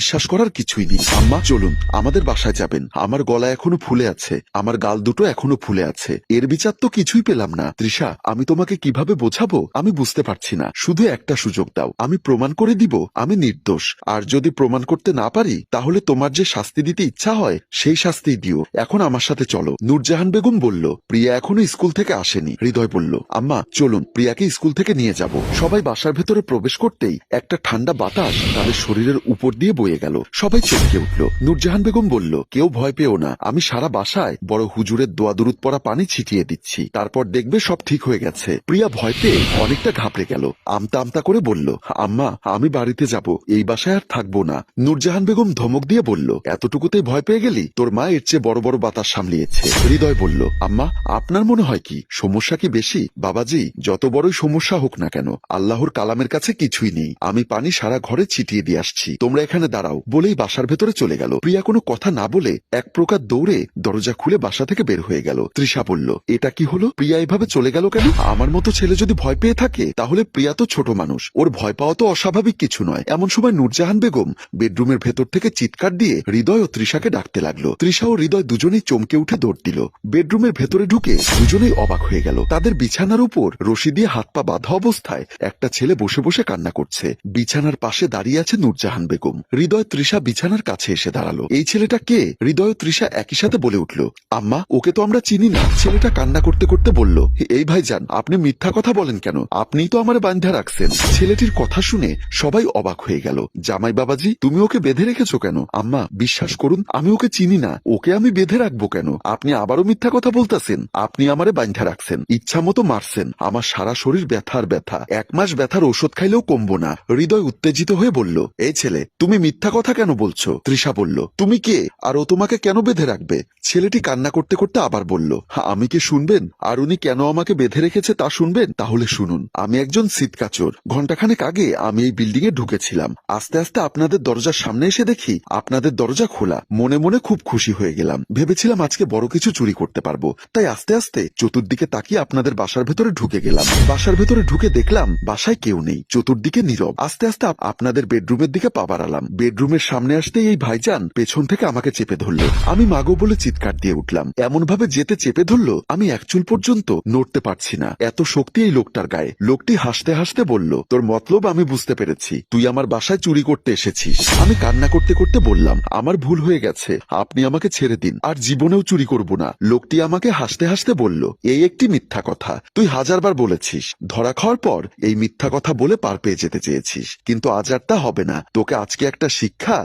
বিশ্বাস করার কিছুই নেই। আম্মা চলুন, আমাদের বাসায় যাবেন। আমার গলা এখনো ফুলে আছে, আমার গাল দুটো এখনো ফুলে আছে, এর বিচার তো কিছুই পেলাম না। তৃষা, আমি তোমাকে কিভাবে বোঝাবো আমি বুঝতে পারছি না। শুধু একটা সুযোগ দাও, আমি প্রমাণ করে দিব আমি নির্দোষ। আর যদি প্রমাণ করতে না পারি তাহলে তোমার যে শাস্তি দিতে ইচ্ছা হয় সেই শাস্তি দিও। এখন আমার সাথে চলো। নূরজাহান বেগম বলল, প্রিয়া এখনো স্কুল থেকে আসেনি। হৃদয় বলল, আম্মা চলুন, প্রিয়াকে স্কুল থেকে নিয়ে যাব। সবাই বাসার ভেতরে প্রবেশ করতেই একটা ঠান্ডা বাতাস তাদের শরীরের উপর দিয়ে বয়ে গেল। সবাই চমকে উঠল। নূরজাহান বেগম বলল, কেউ ভয় পেও না, আমি সারা বাসায় বড় হুজুরের দোয়া দুরুদ পড়া পানি ছিটিয়ে দিচ্ছি, তারপর দেখবে সব ঠিক হয়ে গেছে। প্রিয়া ভয় পেয়ে অনেকটা ঘাবড়ে গেল। আমতা আমতা করে বলল, আম্মা আমি বাড়িতে যাব, এই বাসায় আর থাকবো না। নূরজাহান বেগম ধমক দিয়ে বলল, এতটুকুতেই ভয় পেয়ে গেলি? তোর মা এর চেয়ে বড় বড় বাতাস সামলিয়েছে। হৃদয় বলল, আম্মা আপনার মনে হয় কি সমস্যা কি বেশি? বাবাজি, যত বড়ই সমস্যা হোক না কেন আল্লাহর কালামের কাছে কিছুই নেই। আমি পানি সারা ঘরে ছিটিয়ে দিয়ে আসছি, তোমরা এখানে দাঁড়াও বলেই বাসার ভেতরে চলে গেল। প্রিয়া কোনো কথা না বলে এক প্রকার দৌড়ে দরজা খুলে বাসা থেকে বের হয়ে গেল। তৃষা বলল, এটা কি হলো? প্রিয়া এভাবে চলে গেল কেন? আমার মতো ছেলে যদি ভয় পেয়ে থাকে তাহলে প্রিয়া তো ছোট মানুষ, ওর ভয় পাওয়া তো অস্বাভাবিক কিছু নয়। এমন সময় নূরজাহান বেগম বেডরুমের ভেতর থেকে চিৎকার দিয়ে হৃদয় ও তৃষাকে ডাকতে লাগলো। তৃষা ও হৃদয় দুজনেই চমকে উঠে দৌড় দিল। বেডরুমের ভেতরে ঢুকে দুজনেই অবাক হয়ে গেল। তাদের বিছানার উপর রশি দিয়ে হাত পা বাঁধা অবস্থায় একটা ছেলে বসে বসে কান্না করছে। বিছানার পাশে দাঁড়িয়ে আছে নূরজাহান বেগম। হৃদয় তৃষা বিছানার কাছে এসে দাঁড়ালো। এই ছেলেটা কে? হৃদয় ও তৃষা একই সাথে বলে উঠল, আম্মা ওকে তো আমরা চিনি না। ছেলেটা কান্না করতে করতে বলল, এই ভাইজান আপনি মিথ্যা কথা বলেন কেন? আপনিই তো আমার বান্ধা রাখছেন। ছেলেটির কথা শুনে সবাই অবাক হয়ে গেল। জামাই বাবাজি, তুমি ওকে বেঁধে রেখেছো কেন? আম্মা বিশ্বাস করুন, আমি ওকে চিনি না, ওকে আমি বেঁধে রাখবো কেন? আপনি আবারও মিথ্যা কথা বলতেছেন। আপনি আমারে বান্ধা রাখছেন, ইচ্ছা মতো মারছেন, আমার সারা শরীর ব্যথার ব্যথা, 1 মাস ব্যথার ওষুধ খাইলেও কমবো না। হৃদয় উত্তেজিত হয়ে বলল, এই ছেলে তুমি মিথ্যা কথা কেন বলছো? তৃষা বলল, তুমি কে আর ও তোমাকে কেন বেঁধে রাখবে? ছেলেটি কান্না করতে করতে আবার বলল, আমি কি শুনবেন? আর উনি কেন আমাকে বেঁধে রেখেছে তা শুনবেন? তাহলে শুনুন। আমি একজন সিটকাচোর। ঘন্টাখানেক আগে আমি এই বিল্ডিং এ ঢুকেছিলাম। আস্তে আস্তে আপনাদের দরজার সামনে এসে দেখি আপনাদের দরজা খোলা। মনে মনে খুব খুশি হয়ে গেলাম। ভেবেছিলাম আজকে বড় কিছু চুরি করতে পারবো। তাই আস্তে আস্তে চতুর্দিকে তাকিয়ে আপনাদের বাসার ভেতরে ঢুকে গেলাম। বাসার ভেতরে ঢুকে দেখলাম বাসায় কেউ নেই, চতুর্দিকে নীরব। আস্তে আস্তে আপনাদের বেডরুমের দিকে পা বাড়ালাম। বেডরুমের সামনে আসতেই এই ভাইজান পেছন থেকে আমাকে চেপে ধরলো। আমি মাগো বলে চিৎকার দিয়ে উঠলাম। এমন ভাবে যেতে চেপে ধরলো আমি এক চুল পর্যন্ত নড়তে পারছি না। এত শক্তি এই লোকটার গায়ে। লোকটি হাসতে হাসতে বলল, তোর মতলব আমি বুঝতে পেরেছি, তুই আমার বাসায় চুরি করতে এসেছিস। আমি কান্না করতে করতে বললাম, আমার ভুল হয়ে গেছে, আপনি আমাকে ছেড়ে দিন, আর জীবনেও চুরি করব না। লোকটি আমাকে হাসতে হাসতে বলল, এই একটি মিথ্যা কথা, তুই 1000 বার বলেছিস। ধরা খাওয়ার পর এই মিথ্যা কথা বলে পার পেয়ে যেতে চেয়েছিস, কিন্তু আজ আর তা হবে না। তোকে আজকে একটা শিক্ষা